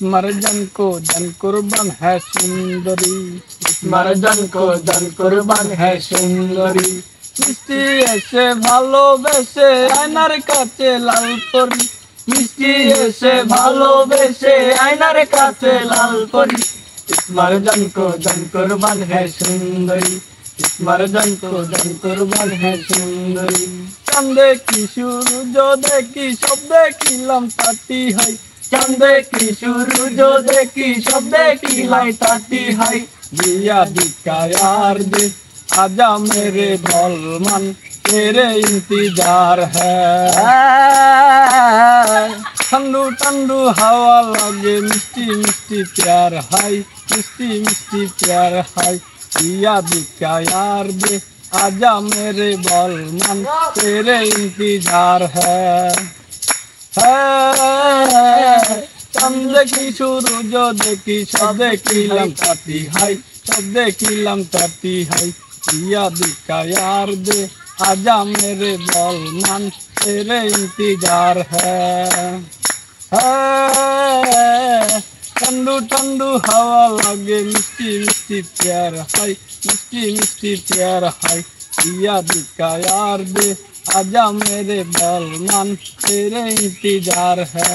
मर्जन को जन कुर्बान है सुंदरी, मर्जन को जन कुर्बान है सुंदरी। मिष्टी एसे ভালোবেসে আয়নার কাছে লাল পরি, মিষ্টি এসে ভালোবেসে আয়নার কাছে লাল পরি। मर्जन को जन कुर्बान है सुंदरी, मर्जन को जन कुर्बान है सुंदरी। চাঁদে কি সূর্য দেখি সব দেখিলাম তাতি হাই, চাঁদে কি সূর্য দেখি সব দেখিলাই তাতি হাই। दिया दिखा यार दे आजा मेरे बलमान, तेरे इंतजार है। ठंडू ठंडू हवा लगे मिष्टी मिष्टी प्यार हाय, मिष्टी मिष्टी प्यार हाय। दिया दिखा यार दे आजा मेरे बलमान, तेरे इंतजार है। চাঁদ দেখি সূর্য দেখি সব দেখিলাম তাতি হাই, সব দেখিলাম তাতি হাই। दिया दिखा यार दे आजा मेरे बलमान, तेरे इंतजार है। ठंडू ठंडू हवा लगे मिष्टी मिष्टी प्यार हाय, मिष्टी मिष्टी प्यार हाय। दिया दिखा यार दे आजा मेरे बलमान, तेरे इंतजार है।